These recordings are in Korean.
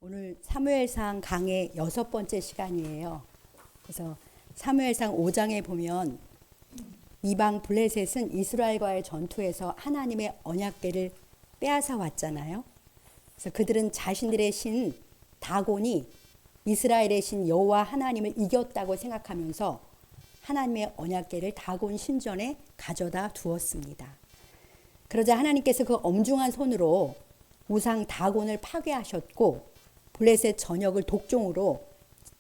오늘 사무엘상 강의 6번째 시간이에요. 그래서 사무엘상 5장에 보면 이방 블레셋은 이스라엘과의 전투에서 하나님의 언약궤를 빼앗아 왔잖아요. 그래서 그들은 자신들의 신 다곤이 이스라엘의 신 여호와 하나님을 이겼다고 생각하면서 하나님의 언약궤를 다곤 신전에 가져다 두었습니다. 그러자 하나님께서 그 엄중한 손으로 우상 다곤을 파괴하셨고 블레셋 전역을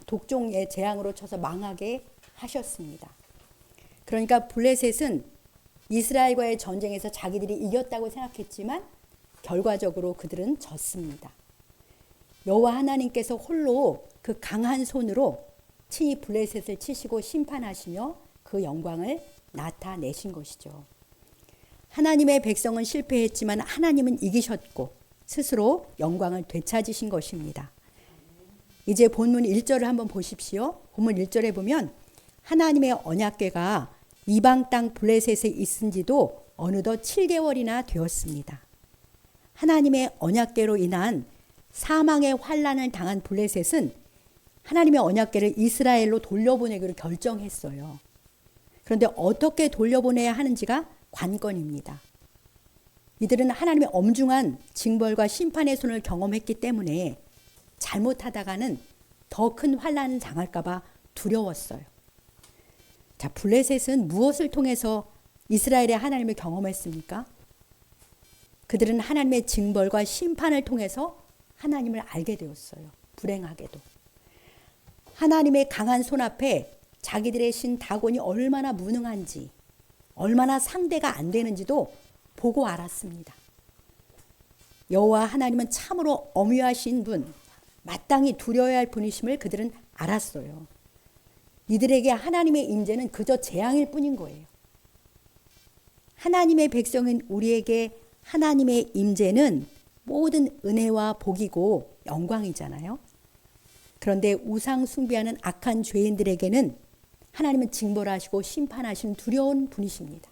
독종의 재앙으로 쳐서 망하게 하셨습니다. 그러니까 블레셋은 이스라엘과의 전쟁에서 자기들이 이겼다고 생각했지만 결과적으로 그들은 졌습니다. 여호와 하나님께서 홀로 그 강한 손으로 친히 블레셋을 치시고 심판하시며 그 영광을 나타내신 것이죠. 하나님의 백성은 실패했지만 하나님은 이기셨고 스스로 영광을 되찾으신 것입니다. 이제 본문 1절을 한번 보십시오. 본문 1절에 보면 하나님의 언약궤가 이방 땅 블레셋에 있은 지도 어느덧 7개월이나 되었습니다. 하나님의 언약궤로 인한 사망의 환난을 당한 블레셋은 하나님의 언약궤를 이스라엘로 돌려보내기로 결정했어요. 그런데 어떻게 돌려보내야 하는지가 관건입니다. 이들은 하나님의 엄중한 징벌과 심판의 손을 경험했기 때문에 잘못하다가는 더 큰 환난을 당할까 봐 두려웠어요. 자, 블레셋은 무엇을 통해서 이스라엘의 하나님을 경험했습니까? 그들은 하나님의 징벌과 심판을 통해서 하나님을 알게 되었어요. 불행하게도. 하나님의 강한 손 앞에 자기들의 신 다곤이 얼마나 무능한지, 얼마나 상대가 안 되는지도 보고 알았습니다. 여호와 하나님은 참으로 엄위하신 분, 마땅히 두려워야 할 분이심을 그들은 알았어요. 이들에게 하나님의 임재는 그저 재앙일 뿐인 거예요. 하나님의 백성인 우리에게 하나님의 임재는 모든 은혜와 복이고 영광이잖아요. 그런데 우상 숭배하는 악한 죄인들에게는 하나님은 징벌하시고 심판하시는 두려운 분이십니다.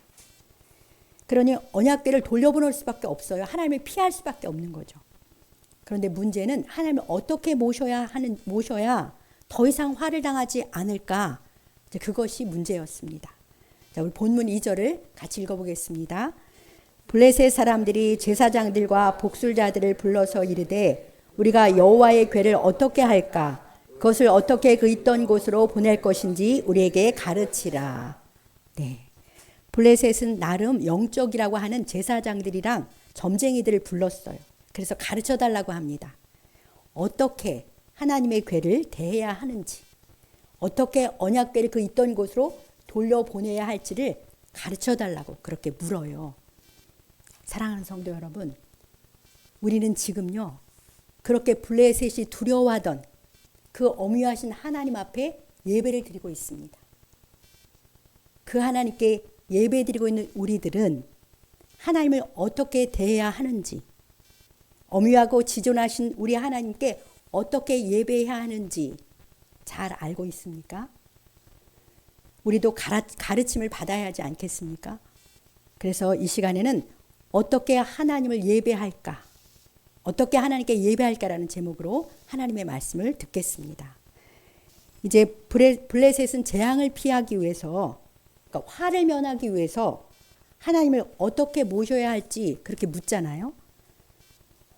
그러니 언약궤를 돌려보낼 수밖에 없어요. 하나님을 피할 수밖에 없는 거죠. 그런데 문제는 하나님을 어떻게 모셔야 더 이상 화를 당하지 않을까? 그것이 문제였습니다. 자, 우리 본문 2절을 같이 읽어보겠습니다. 블레셋 사람들이 제사장들과 복술자들을 불러서 이르되 우리가 여호와의 궤를 어떻게 할까? 그것을 어떻게 그 있던 곳으로 보낼 것인지 우리에게 가르치라. 네. 블레셋은 나름 영적이라고 하는 제사장들이랑 점쟁이들을 불렀어요. 그래서 가르쳐 달라고 합니다. 어떻게 하나님의 궤를 대해야 하는지, 어떻게 언약궤를 그 있던 곳으로 돌려보내야 할지를 가르쳐 달라고 그렇게 물어요. 사랑하는 성도 여러분, 우리는 지금요, 그렇게 블레셋이 두려워하던 그 엄위하신 하나님 앞에 예배를 드리고 있습니다. 그 하나님께 예배드리고 있는 우리들은 하나님을 어떻게 대해야 하는지, 엄위하고 지존하신 우리 하나님께 어떻게 예배해야 하는지 잘 알고 있습니까? 우리도 가르침을 받아야 하지 않겠습니까? 그래서 이 시간에는 어떻게 하나님을 예배할까, 어떻게 하나님께 예배할까라는 제목으로 하나님의 말씀을 듣겠습니다. 이제 블레셋은 재앙을 피하기 위해서, 그러니까 화를 면하기 위해서 하나님을 어떻게 모셔야 할지 그렇게 묻잖아요.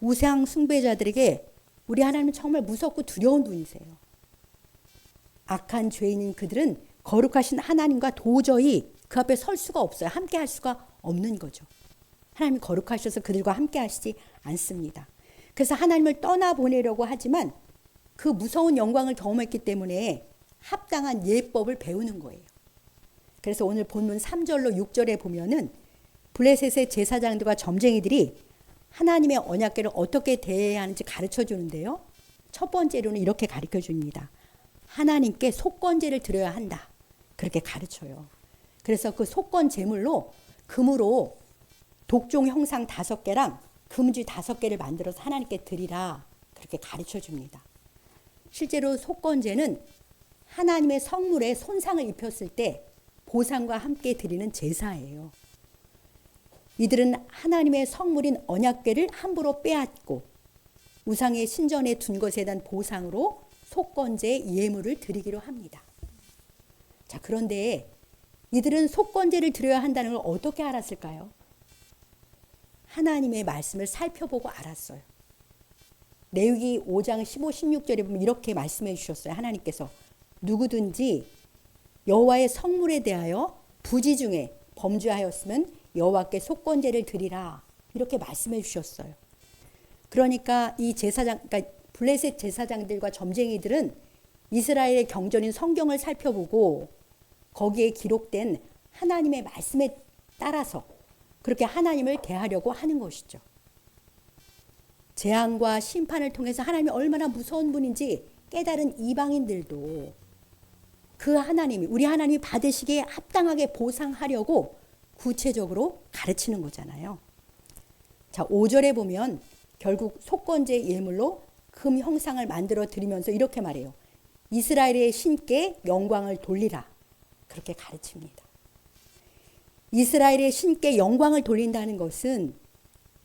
우상 숭배자들에게 우리 하나님은 정말 무섭고 두려운 분이세요. 악한 죄인인 그들은 거룩하신 하나님과 도저히 그 앞에 설 수가 없어요. 함께 할 수가 없는 거죠. 하나님이 거룩하셔서 그들과 함께 하시지 않습니다. 그래서 하나님을 떠나보내려고 하지만 그 무서운 영광을 경험했기 때문에 합당한 예법을 배우는 거예요. 그래서 오늘 본문 3절로 6절에 보면은 블레셋의 제사장들과 점쟁이들이 하나님의 언약궤를 어떻게 대해야 하는지 가르쳐 주는데요. 첫 번째로는 이렇게 가르쳐 줍니다. 하나님께 속건제를 드려야 한다. 그렇게 가르쳐요. 그래서 그 속건 제물로 금으로 독종 형상 5개랑 금쥐 5개를 만들어서 하나님께 드리라. 그렇게 가르쳐 줍니다. 실제로 속건제는 하나님의 성물에 손상을 입혔을 때 보상과 함께 드리는 제사예요. 이들은 하나님의 성물인 언약궤를 함부로 빼앗고 우상의 신전에 둔 것에 대한 보상으로 속건제 예물을 드리기로 합니다. 자, 그런데 이들은 속건제를 드려야 한다는 걸 어떻게 알았을까요? 하나님의 말씀을 살펴보고 알았어요. 레위기 5장 15, 16절에 보면 이렇게 말씀해 주셨어요. 하나님께서 누구든지 여호와의 성물에 대하여 부지 중에 범죄하였으면 여호와께 속건제를 드리라. 이렇게 말씀해 주셨어요. 그러니까 이 제사장, 그러니까 블레셋 제사장들과 점쟁이들은 이스라엘의 경전인 성경을 살펴보고 거기에 기록된 하나님의 말씀에 따라서 그렇게 하나님을 대하려고 하는 것이죠. 재앙과 심판을 통해서 하나님이 얼마나 무서운 분인지 깨달은 이방인들도 그 하나님이, 우리 하나님이 받으시기에 합당하게 보상하려고 구체적으로 가르치는 거잖아요. 자, 5절에 보면 결국 속건제 예물로 금 형상을 만들어 드리면서 이렇게 말해요. 이스라엘의 신께 영광을 돌리라. 그렇게 가르칩니다. 이스라엘의 신께 영광을 돌린다는 것은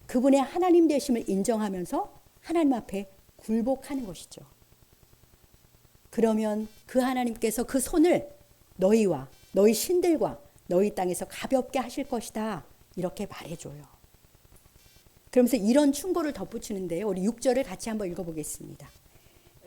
그분의 하나님 되심을 인정하면서 하나님 앞에 굴복하는 것이죠. 그러면 그 하나님께서 그 손을 너희와 너희 신들과 너희 땅에서 가볍게 하실 것이다. 이렇게 말해줘요. 그러면서 이런 충고를 덧붙이는데요. 우리 6절을 같이 한번 읽어보겠습니다.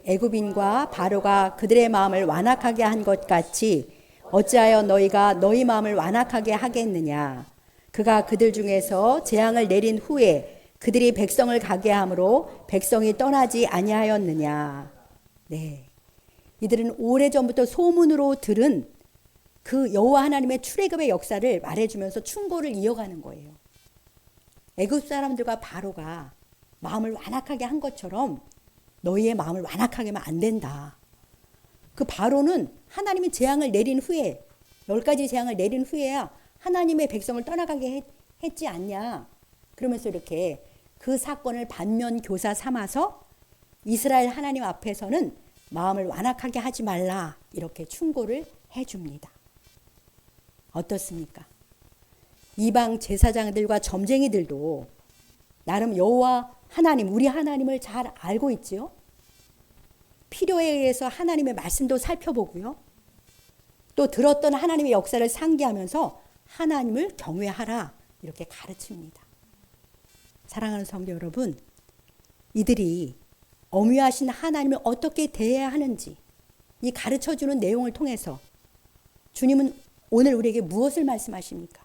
애굽인과 바로가 그들의 마음을 완악하게 한 것 같이 어찌하여 너희가 너희 마음을 완악하게 하겠느냐. 그가 그들 중에서 재앙을 내린 후에 그들이 백성을 가게 함으로 백성이 떠나지 아니하였느냐. 네, 이들은 오래전부터 소문으로 들은 그 여호와 하나님의 출애굽의 역사를 말해주면서 충고를 이어가는 거예요. 애굽 사람들과 바로가 마음을 완악하게 한 것처럼 너희의 마음을 완악하게 하면 안 된다. 그 바로는 하나님이 재앙을 내린 후에 10가지 재앙을 내린 후에야 하나님의 백성을 떠나가게 했지 않냐. 그러면서 이렇게 그 사건을 반면 교사 삼아서 이스라엘 하나님 앞에서는 마음을 완악하게 하지 말라. 이렇게 충고를 해줍니다. 어떻습니까? 이방 제사장들과 점쟁이들도 나름 여호와 하나님, 우리 하나님을 잘 알고 있지요. 필요에 의해서 하나님의 말씀도 살펴보고요. 또 들었던 하나님의 역사를 상기하면서 하나님을 경외하라. 이렇게 가르칩니다. 사랑하는 성도 여러분, 이들이 엄위하신 하나님을 어떻게 대해야 하는지 이 가르쳐주는 내용을 통해서 주님은 오늘 우리에게 무엇을 말씀하십니까?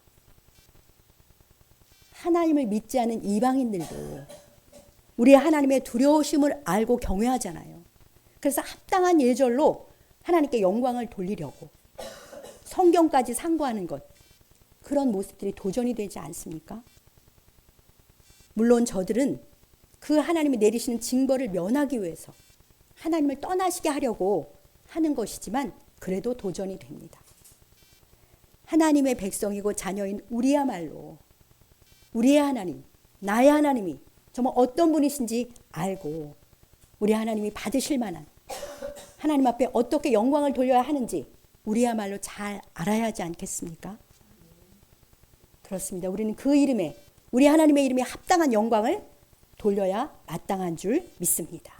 하나님을 믿지 않은 이방인들도 우리 하나님의 두려우심을 알고 경외하잖아요. 그래서 합당한 예절로 하나님께 영광을 돌리려고 성경까지 상고하는 것, 그런 모습들이 도전이 되지 않습니까? 물론 저들은 그 하나님이 내리시는 징벌을 면하기 위해서 하나님을 떠나시게 하려고 하는 것이지만 그래도 도전이 됩니다. 하나님의 백성이고 자녀인 우리야말로 우리의 하나님, 나의 하나님이 정말 어떤 분이신지 알고 우리 하나님이 받으실 만한 하나님 앞에 어떻게 영광을 돌려야 하는지 우리야말로 잘 알아야 하지 않겠습니까? 그렇습니다. 우리는 그 이름에, 우리 하나님의 이름에 합당한 영광을 돌려야 마땅한 줄 믿습니다.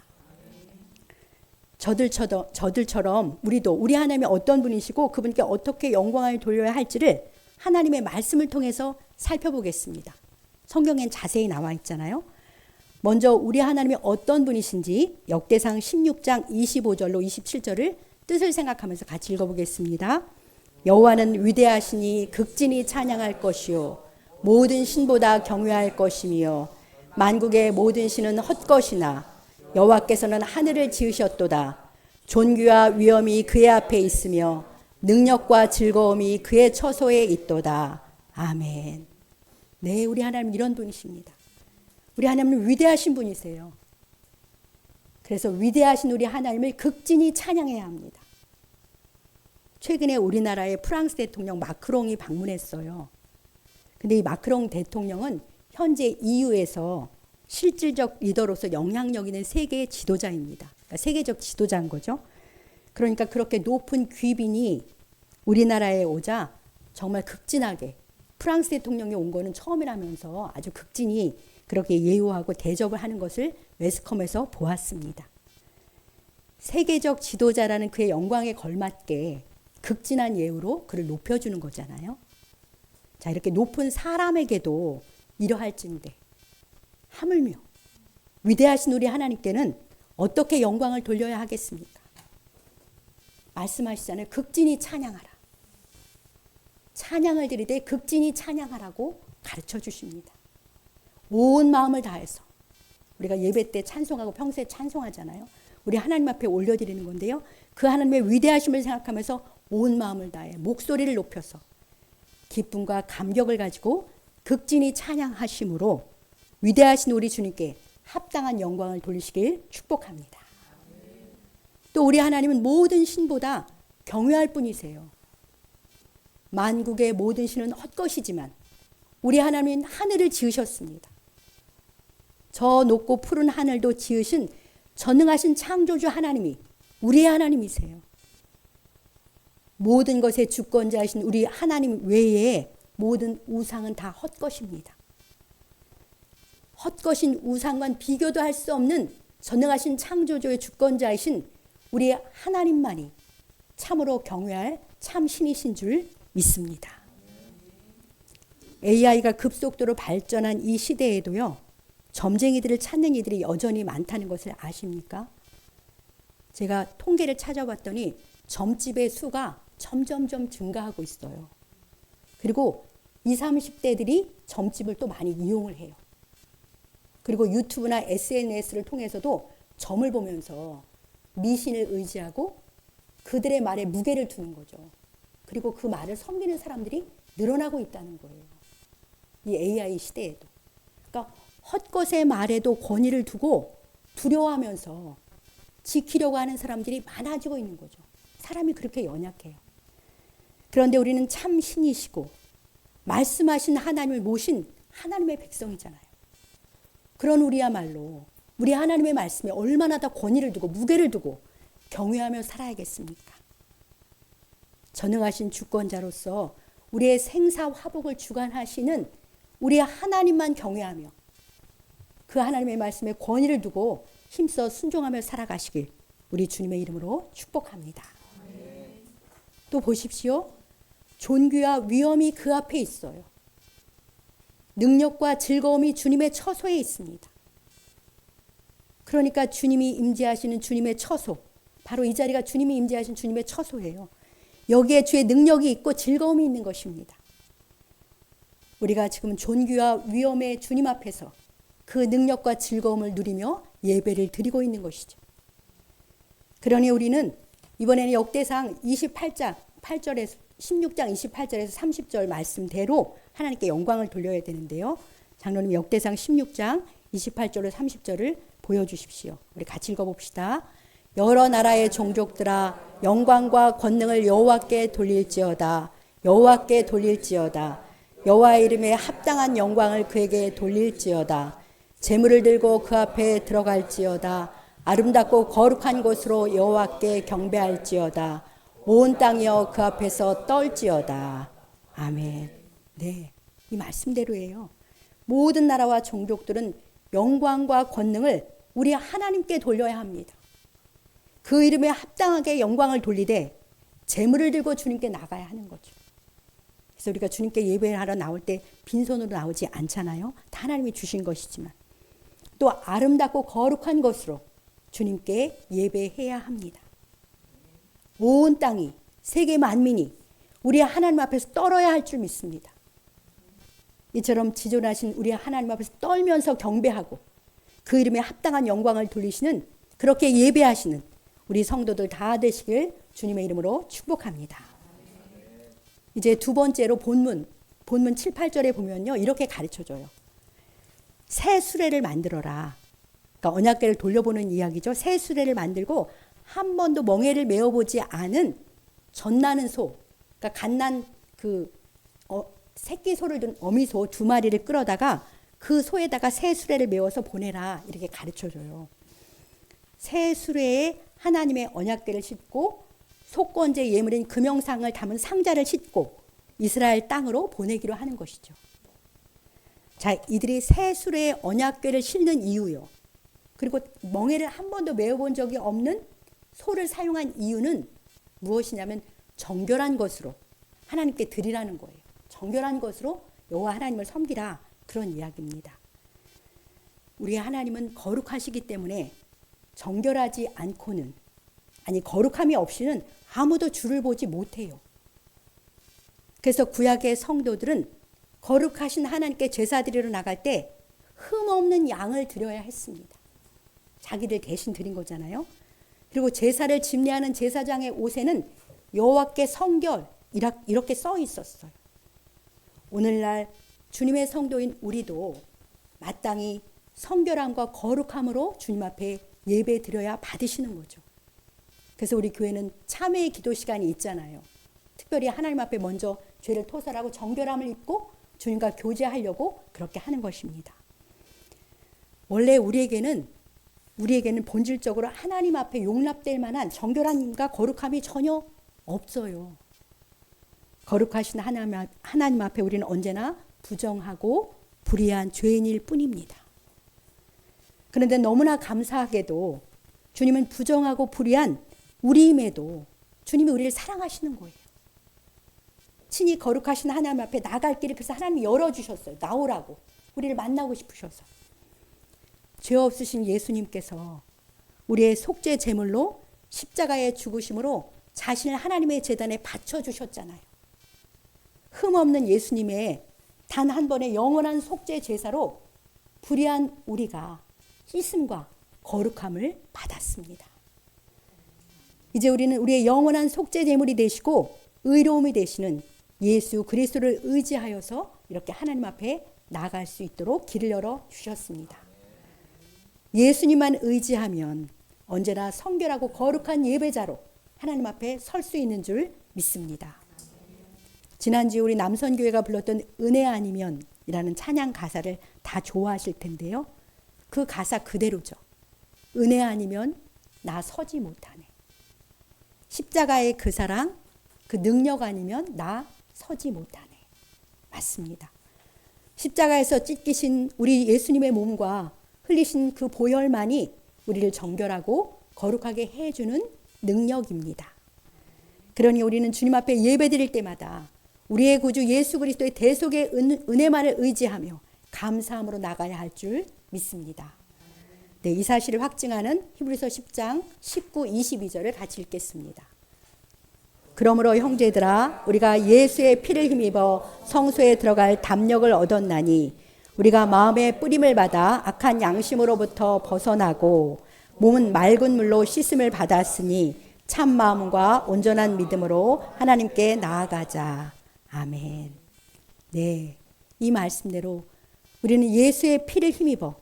저들처럼 우리도 우리 하나님이 어떤 분이시고 그분께 어떻게 영광을 돌려야 할지를 하나님의 말씀을 통해서 살펴보겠습니다. 성경엔 자세히 나와 있잖아요. 먼저 우리 하나님이 어떤 분이신지 역대상 16장 25절로 27절을 뜻을 생각하면서 같이 읽어보겠습니다. 여호와는 위대하시니 극진히 찬양할 것이요 모든 신보다 경외할 것이며 만국의 모든 신은 헛것이나 여호와께서는 하늘을 지으셨도다. 존귀와 위엄이 그의 앞에 있으며 능력과 즐거움이 그의 처소에 있도다. 아멘. 네, 우리 하나님 이런 분이십니다. 우리 하나님은 위대하신 분이세요. 그래서 위대하신 우리 하나님을 극진히 찬양해야 합니다. 최근에 우리나라의 프랑스 대통령 마크롱이 방문했어요. 근데 이 마크롱 대통령은 현재 EU에서 실질적 리더로서 영향력 있는 세계의 지도자입니다. 그러니까 세계적 지도자인 거죠. 그러니까 그렇게 높은 귀빈이 우리나라에 오자 정말 극진하게 프랑스 대통령이 온 거는 처음이라면서 아주 극진히 그렇게 예우하고 대접을 하는 것을 매스컴에서 보았습니다. 세계적 지도자라는 그의 영광에 걸맞게 극진한 예우로 그를 높여주는 거잖아요. 자, 이렇게 높은 사람에게도 이러할진대 하물며 위대하신 우리 하나님께는 어떻게 영광을 돌려야 하겠습니까? 말씀하시잖아요. 극진히 찬양하라. 찬양을 드리되 극진히 찬양하라고 가르쳐 주십니다. 온 마음을 다해서 우리가 예배 때 찬송하고 평소에 찬송하잖아요. 우리 하나님 앞에 올려드리는 건데요. 그 하나님의 위대하심을 생각하면서 온 마음을 다해 목소리를 높여서 기쁨과 감격을 가지고 극진히 찬양하심으로 위대하신 우리 주님께 합당한 영광을 돌리시길 축복합니다. 또 우리 하나님은 모든 신보다 경외할 분이세요. 만국의 모든 신은 헛것이지만 우리 하나님은 하늘을 지으셨습니다. 저 높고 푸른 하늘도 지으신 전능하신 창조주 하나님이 우리의 하나님이세요. 모든 것의 주권자이신 우리 하나님 외에 모든 우상은 다 헛것입니다. 헛것인 우상과 비교도 할 수 없는 전능하신 창조주의 주권자이신 우리 하나님만이 참으로 경외할 참 신이신 줄 믿습니다. AI가 급속도로 발전한 이 시대에도요, 점쟁이들을 찾는 이들이 여전히 많다는 것을 아십니까? 제가 통계를 찾아봤더니 점집의 수가 점점점 증가하고 있어요. 그리고 20, 30대들이 점집을 또 많이 이용을 해요. 그리고 유튜브나 SNS를 통해서도 점을 보면서 미신을 의지하고 그들의 말에 무게를 두는 거죠. 그리고 그 말을 섬기는 사람들이 늘어나고 있다는 거예요. 이 AI 시대에도. 그러니까 헛것의 말에도 권위를 두고 두려워하면서 지키려고 하는 사람들이 많아지고 있는 거죠. 사람이 그렇게 연약해요. 그런데 우리는 참 신이시고 말씀하신 하나님을 모신 하나님의 백성이잖아요. 그런 우리야말로 우리 하나님의 말씀에 얼마나 더 권위를 두고 무게를 두고 경외하며 살아야겠습니까? 전능하신 주권자로서 우리의 생사화복을 주관하시는 우리 하나님만 경외하며 그 하나님의 말씀에 권위를 두고 힘써 순종하며 살아가시길 우리 주님의 이름으로 축복합니다. 또 보십시오. 존귀와 위엄이 그 앞에 있어요. 능력과 즐거움이 주님의 처소에 있습니다. 그러니까 주님이 임재하시는 주님의 처소, 바로 이 자리가 주님이 임재하신 주님의 처소예요. 여기에 주의 능력이 있고 즐거움이 있는 것입니다. 우리가 지금 존귀와 위엄의 주님 앞에서 그 능력과 즐거움을 누리며 예배를 드리고 있는 것이죠. 그러니 우리는 이번에는 역대상 28장 8절에서 16장 28절에서 30절 말씀대로 하나님께 영광을 돌려야 되는데요. 장로님 역대상 16장 28절로 30절을 보여주십시오. 우리 같이 읽어봅시다. 여러 나라의 종족들아 영광과 권능을 여호와께 돌릴지어다. 여호와께 돌릴지어다. 여호와의 이름에 합당한 영광을 그에게 돌릴지어다. 제물을 들고 그 앞에 들어갈지어다. 아름답고 거룩한 곳으로 여호와께 경배할지어다. 온 땅이여 그 앞에서 떨지어다. 아멘. 네, 이 말씀대로예요. 모든 나라와 종족들은 영광과 권능을 우리 하나님께 돌려야 합니다. 그 이름에 합당하게 영광을 돌리되 제물을 들고 주님께 나가야 하는 거죠. 그래서 우리가 주님께 예배를 하러 나올 때 빈손으로 나오지 않잖아요. 다 하나님이 주신 것이지만 또 아름답고 거룩한 것으로 주님께 예배해야 합니다. 온 땅이 세계 만민이 우리 하나님 앞에서 떨어야 할 줄 믿습니다. 이처럼 지존하신 우리 하나님 앞에서 떨면서 경배하고 그 이름에 합당한 영광을 돌리시는 그렇게 예배하시는 우리 성도들 다 되시길 주님의 이름으로 축복합니다. 이제 두 번째로 본문 7, 8절에 보면요. 이렇게 가르쳐줘요. 새 수레를 만들어라. 그러니까 언약궤를 돌려보는 이야기죠. 새 수레를 만들고 한 번도 멍에를 메어보지 않은 젖나는 소, 그러니까 갓난 새끼 소를 둔 어미소 2마리를 끌어다가 그 소에다가 새 수레를 메워서 보내라. 이렇게 가르쳐줘요. 새 수레에 하나님의 언약궤를 싣고 속건제 예물인 금영상을 담은 상자를 싣고 이스라엘 땅으로 보내기로 하는 것이죠. 자, 이들이 새 수레의 언약궤를 싣는 이유요. 그리고 멍에를 한 번도 메어본 적이 없는 소를 사용한 이유는 무엇이냐면 정결한 것으로 하나님께 드리라는 거예요. 정결한 것으로 여호와 하나님을 섬기라, 그런 이야기입니다. 우리 하나님은 거룩하시기 때문에 정결하지 않고는, 아니 거룩함이 없이는 아무도 주를 보지 못해요. 그래서 구약의 성도들은 거룩하신 하나님께 제사 드리러 나갈 때 흠없는 양을 드려야 했습니다. 자기들 대신 드린 거잖아요. 그리고 제사를 집례하는 제사장의 옷에는 여호와께 성결 이렇게 써 있었어요. 오늘날 주님의 성도인 우리도 마땅히 성결함과 거룩함으로 주님 앞에 예배 드려야 받으시는 거죠. 그래서 우리 교회는 참회의 기도 시간이 있잖아요. 특별히 하나님 앞에 먼저 죄를 토설하고 정결함을 입고 주님과 교제하려고 그렇게 하는 것입니다. 원래 우리에게는 본질적으로 하나님 앞에 용납될 만한 정결함과 거룩함이 전혀 없어요. 거룩하신 하나님 앞에 우리는 언제나 부정하고 불의한 죄인일 뿐입니다. 그런데 너무나 감사하게도 주님은 부정하고 불의한 우리임에도 주님이 우리를 사랑하시는 거예요. 친히 거룩하신 하나님 앞에 나갈 길을 그래서 하나님이 열어주셨어요. 나오라고. 우리를 만나고 싶으셔서. 죄 없으신 예수님께서 우리의 속죄 제물로 십자가의 죽으심으로 자신을 하나님의 제단에 바쳐주셨잖아요. 흠없는 예수님의 단 한 번의 영원한 속죄 제사로 불의한 우리가 씻음과 거룩함을 받았습니다. 이제 우리는 우리의 영원한 속죄 제물이 되시고 의로움이 되시는 예수 그리스도를 의지하여서 이렇게 하나님 앞에 나아갈 수 있도록 길을 열어 주셨습니다. 예수님만 의지하면 언제나 성결하고 거룩한 예배자로 하나님 앞에 설 수 있는 줄 믿습니다. 지난주에 우리 남선교회가 불렀던 은혜 아니면 이라는 찬양 가사를 다 좋아하실 텐데요. 그 가사 그대로죠. 은혜 아니면 나 서지 못하네. 십자가의 그 사랑, 그 능력 아니면 나 서지 못하네. 맞습니다. 십자가에서 찢기신 우리 예수님의 몸과 흘리신 그 보혈만이 우리를 정결하고 거룩하게 해주는 능력입니다. 그러니 우리는 주님 앞에 예배드릴 때마다 우리의 구주 예수 그리스도의 대속의 은혜만을 의지하며 감사함으로 나가야 할 줄 믿습니다. 네, 이 사실을 확증하는 히브리서 10장 19, 22절을 같이 읽겠습니다. 그러므로 형제들아 우리가 예수의 피를 힘입어 성소에 들어갈 담력을 얻었나니 우리가 마음의 뿌림을 받아 악한 양심으로부터 벗어나고 몸은 맑은 물로 씻음을 받았으니 참 마음과 온전한 믿음으로 하나님께 나아가자. 아멘. 네, 이 말씀대로 우리는 예수의 피를 힘입어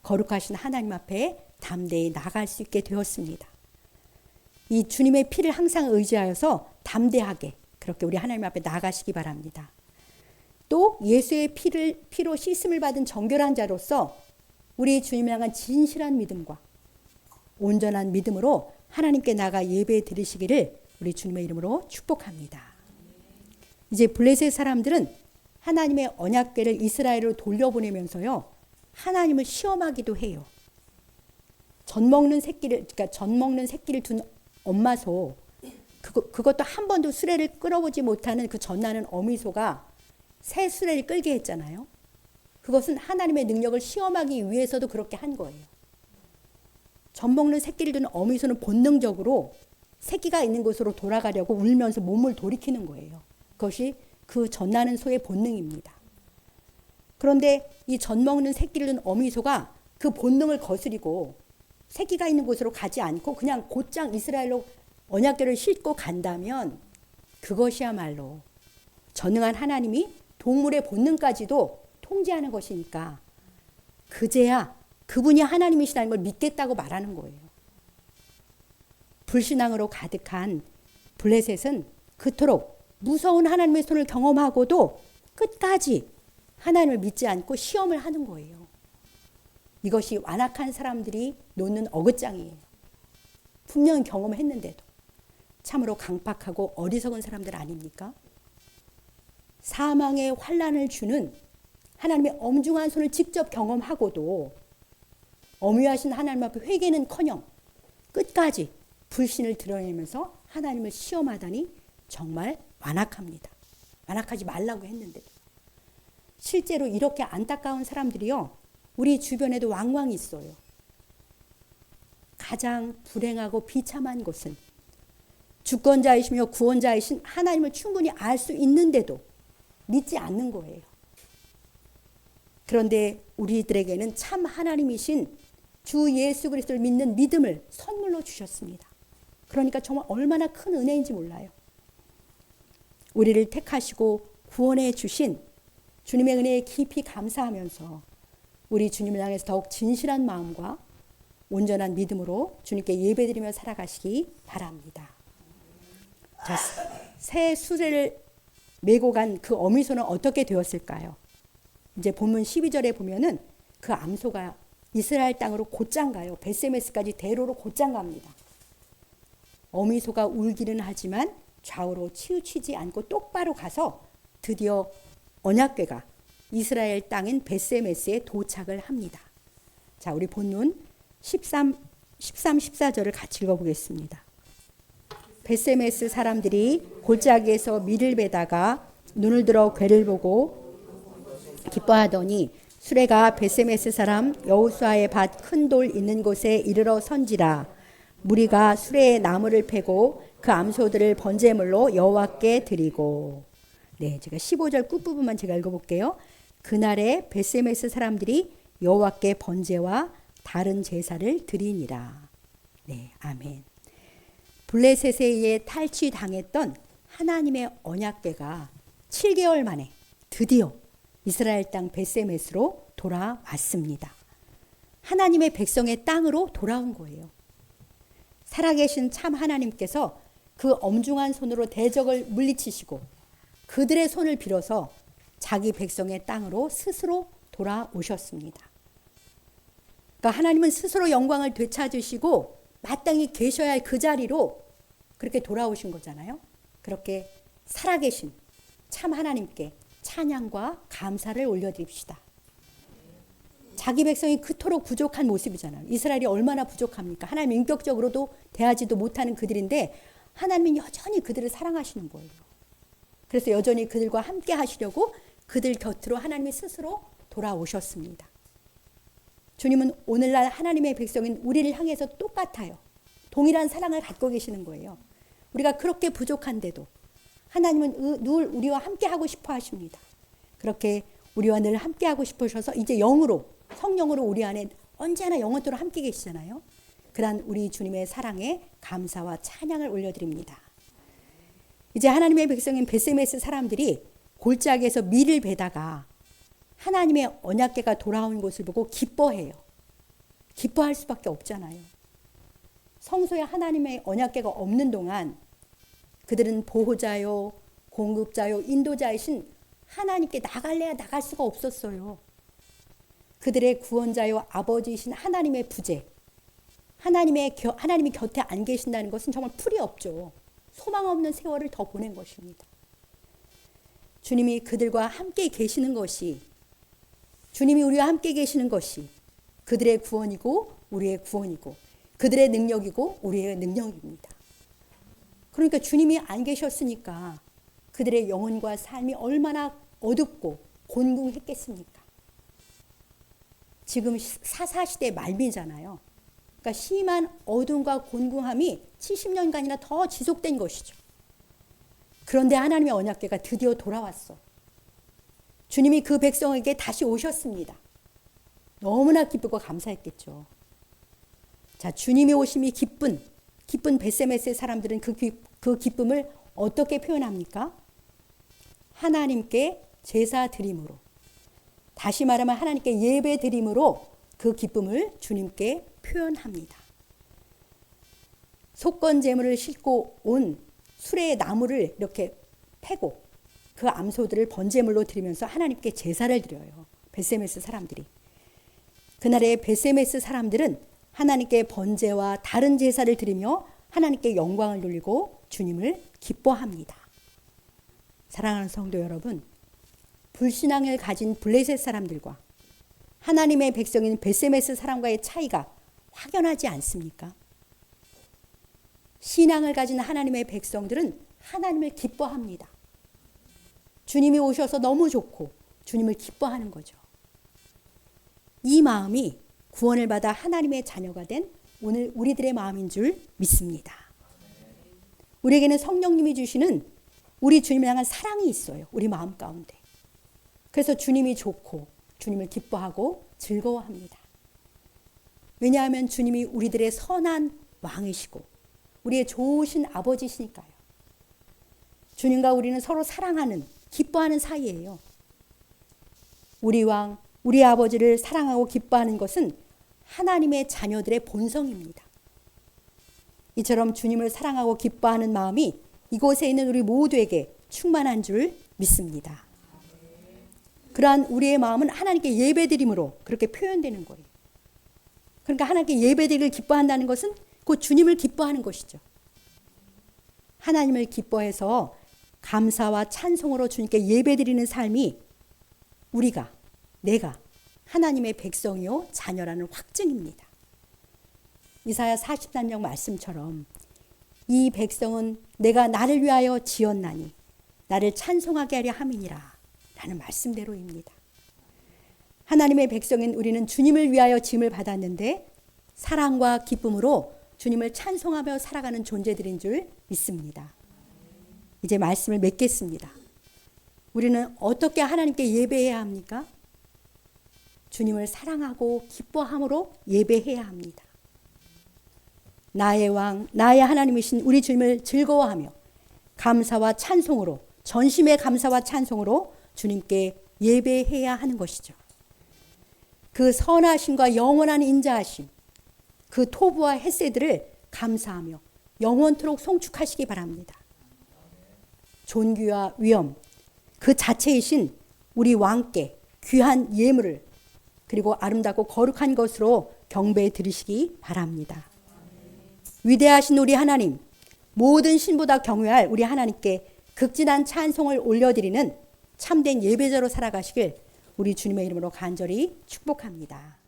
거룩하신 하나님 앞에 담대히 나갈 수 있게 되었습니다. 이 주님의 피를 항상 의지하여서 담대하게 그렇게 우리 하나님 앞에 나가시기 바랍니다. 또 예수의 피로 씻음을 받은 정결한 자로서 우리 주님을 향한 진실한 믿음과 온전한 믿음으로 하나님께 나가 예배 드리시기를 우리 주님의 이름으로 축복합니다. 이제 블레셋 사람들은 하나님의 언약궤를 이스라엘로 돌려보내면서요, 하나님을 시험하기도 해요. 전 먹는 새끼를 둔 엄마 소, 그것도 한 번도 수레를 끌어보지 못하는 그 젖나는 어미소가 새 수레를 끌게 했잖아요. 그것은 하나님의 능력을 시험하기 위해서도 그렇게 한 거예요. 젖 먹는 새끼를 둔 어미소는 본능적으로 새끼가 있는 곳으로 돌아가려고 울면서 몸을 돌이키는 거예요. 그것이 그 젖나는 소의 본능입니다. 그런데 이 젖 먹는 새끼를 둔 어미소가 그 본능을 거스리고 새끼가 있는 곳으로 가지 않고 그냥 곧장 이스라엘로 언약궤를 싣고 간다면 그것이야말로 전능한 하나님이 동물의 본능까지도 통제하는 것이니까 그제야 그분이 하나님이시라는 걸 믿겠다고 말하는 거예요. 불신앙으로 가득한 블레셋은 그토록 무서운 하나님의 손을 경험하고도 끝까지 하나님을 믿지 않고 시험을 하는 거예요. 이것이 완악한 사람들이 놓는 어긋장이에요. 분명히 경험을 했는데도 참으로 강팍하고 어리석은 사람들 아닙니까? 사망의 환난을 주는 하나님의 엄중한 손을 직접 경험하고도 엄위하신 하나님 앞에 회개는커녕 끝까지 불신을 드러내면서 하나님을 시험하다니 정말 완악합니다. 완악하지 말라고 했는데도. 실제로 이렇게 안타까운 사람들이요, 우리 주변에도 왕왕 있어요. 가장 불행하고 비참한 것은 주권자이시며 구원자이신 하나님을 충분히 알 수 있는데도 믿지 않는 거예요. 그런데 우리들에게는 참 하나님이신 주 예수 그리스도를 믿는 믿음을 선물로 주셨습니다. 그러니까 정말 얼마나 큰 은혜인지 몰라요. 우리를 택하시고 구원해 주신 주님의 은혜에 깊이 감사하면서 우리 주님을 향해서 더욱 진실한 마음과 온전한 믿음으로 주님께 예배드리며 살아가시기 바랍니다. 자, 새 수레를 메고 간 그 어미소는 어떻게 되었을까요? 이제 본문 12절에 보면은 그 암소가 이스라엘 땅으로 곧장 가요. 벳세메스까지 대로로 곧장 갑니다. 어미소가 울기는 하지만 좌우로 치우치지 않고 똑바로 가서 드디어 언약궤가 이스라엘 땅인 벳세메스에 도착을 합니다. 자, 우리 본문 13, 14절을 같이 읽어보겠습니다. 벳세메스 사람들이 골짜기에서 밀을 베다가 눈을 들어 궤를 보고 기뻐하더니 수레가 벳세메스 사람 여호수아의 밭 큰 돌 있는 곳에 이르러 선지라. 무리가 수레에 나무를 패고 그 암소들을 번제물로 여호와께 드리고. 네, 제가 15절 끝부분만 제가 읽어볼게요. 그날에 벳세메스 사람들이 여호와께 번제와 다른 제사를 드리니라. 네, 아멘. 블레셋에 의해 탈취당했던 하나님의 언약궤가 7개월 만에 드디어 이스라엘 땅 벳세메스로 돌아왔습니다. 하나님의 백성의 땅으로 돌아온 거예요. 살아계신 참 하나님께서 그 엄중한 손으로 대적을 물리치시고 그들의 손을 빌어서 자기 백성의 땅으로 스스로 돌아오셨습니다. 그러니까 하나님은 스스로 영광을 되찾으시고 마땅히 계셔야 할 그 자리로 그렇게 돌아오신 거잖아요. 그렇게 살아계신 참 하나님께 찬양과 감사를 올려드립시다. 자기 백성이 그토록 부족한 모습이잖아요. 이스라엘이 얼마나 부족합니까? 하나님 인격적으로도 대하지도 못하는 그들인데 하나님은 여전히 그들을 사랑하시는 거예요. 그래서 여전히 그들과 함께 하시려고 그들 곁으로 하나님이 스스로 돌아오셨습니다. 주님은 오늘날 하나님의 백성인 우리를 향해서 똑같아요. 동일한 사랑을 갖고 계시는 거예요. 우리가 그렇게 부족한데도 하나님은 늘 우리와 함께 하고 싶어 하십니다. 그렇게 우리와 늘 함께 하고 싶으셔서 이제 영으로, 성령으로 우리 안에 언제나 영원토록 함께 계시잖아요. 그러한 우리 주님의 사랑에 감사와 찬양을 올려드립니다. 이제 하나님의 백성인 벳세메스 사람들이 골짜기에서 밀을 베다가 하나님의 언약궤가 돌아온 것을 보고 기뻐해요. 기뻐할 수밖에 없잖아요. 성소에 하나님의 언약궤가 없는 동안 그들은 보호자요, 공급자요, 인도자이신 하나님께 나갈래야 나갈 수가 없었어요. 그들의 구원자요, 아버지이신 하나님의 부재, 하나님이 곁에 안 계신다는 것은 정말 풀이 없죠. 소망 없는 세월을 더 보낸 것입니다. 주님이 그들과 함께 계시는 것이, 주님이 우리와 함께 계시는 것이 그들의 구원이고 우리의 구원이고 그들의 능력이고 우리의 능력입니다. 그러니까 주님이 안 계셨으니까 그들의 영혼과 삶이 얼마나 어둡고 곤궁했겠습니까? 지금 사사시대 말미잖아요. 그러니까 심한 어둠과 곤궁함이 70년간이나 더 지속된 것이죠. 그런데 하나님의 언약궤가 드디어 돌아왔어. 주님이 그 백성에게 다시 오셨습니다. 너무나 기쁘고 감사했겠죠. 자, 주님의 오심이 기쁜 벳세메스의 사람들은 그 기쁨을 어떻게 표현합니까? 하나님께 제사 드림으로, 다시 말하면 하나님께 예배 드림으로 그 기쁨을 주님께 표현합니다. 속건 제물을 싣고 온 수레의 나무를 이렇게 패고 그 암소들을 번제물로 드리면서 하나님께 제사를 드려요. 벳세메스 사람들이. 그날의 벳세메스 사람들은 하나님께 번제와 다른 제사를 드리며 하나님께 영광을 돌리고 주님을 기뻐합니다. 사랑하는 성도 여러분, 불신앙을 가진 블레셋 사람들과 하나님의 백성인 베세메스 사람과의 차이가 확연하지 않습니까? 신앙을 가진 하나님의 백성들은 하나님을 기뻐합니다. 주님이 오셔서 너무 좋고 주님을 기뻐하는 거죠. 이 마음이 구원을 받아 하나님의 자녀가 된 오늘 우리들의 마음인 줄 믿습니다. 우리에게는 성령님이 주시는 우리 주님을 향한 사랑이 있어요. 우리 마음 가운데. 그래서 주님이 좋고 주님을 기뻐하고 즐거워합니다. 왜냐하면 주님이 우리들의 선한 왕이시고 우리의 좋으신 아버지시니까요. 주님과 우리는 서로 사랑하는, 기뻐하는 사이예요. 우리 왕, 우리 아버지를 사랑하고 기뻐하는 것은 하나님의 자녀들의 본성입니다. 이처럼 주님을 사랑하고 기뻐하는 마음이 이곳에 있는 우리 모두에게 충만한 줄 믿습니다. 그러한 우리의 마음은 하나님께 예배드림으로 그렇게 표현되는 거예요. 그러니까 하나님께 예배드리기를 기뻐한다는 것은 곧 주님을 기뻐하는 것이죠. 하나님을 기뻐해서 감사와 찬송으로 주님께 예배드리는 삶이 내가 하나님의 백성이요 자녀라는 확증입니다. 이사야 40단장 말씀처럼 이 백성은 내가 나를 위하여 지었나니 나를 찬송하게 하려 함이니라 라는 말씀대로입니다. 하나님의 백성인 우리는 주님을 위하여 지음을 받았는데 사랑과 기쁨으로 주님을 찬송하며 살아가는 존재들인 줄 믿습니다. 이제 말씀을 맺겠습니다. 우리는 어떻게 하나님께 예배해야 합니까? 주님을 사랑하고 기뻐함으로 예배해야 합니다. 나의 왕, 나의 하나님이신 우리 주님을 즐거워하며 감사와 찬송으로, 전심의 감사와 찬송으로 주님께 예배해야 하는 것이죠. 그 선하심과 영원한 인자하심, 그 토부와 헤세드를 감사하며 영원토록 송축하시기 바랍니다. 존귀와 위엄, 그 자체이신 우리 왕께 귀한 예물을 그리고 아름답고 거룩한 것으로 경배해 드리시기 바랍니다. 위대하신 우리 하나님, 모든 신보다 경외할 우리 하나님께 극진한 찬송을 올려드리는 참된 예배자로 살아가시길 우리 주님의 이름으로 간절히 축복합니다.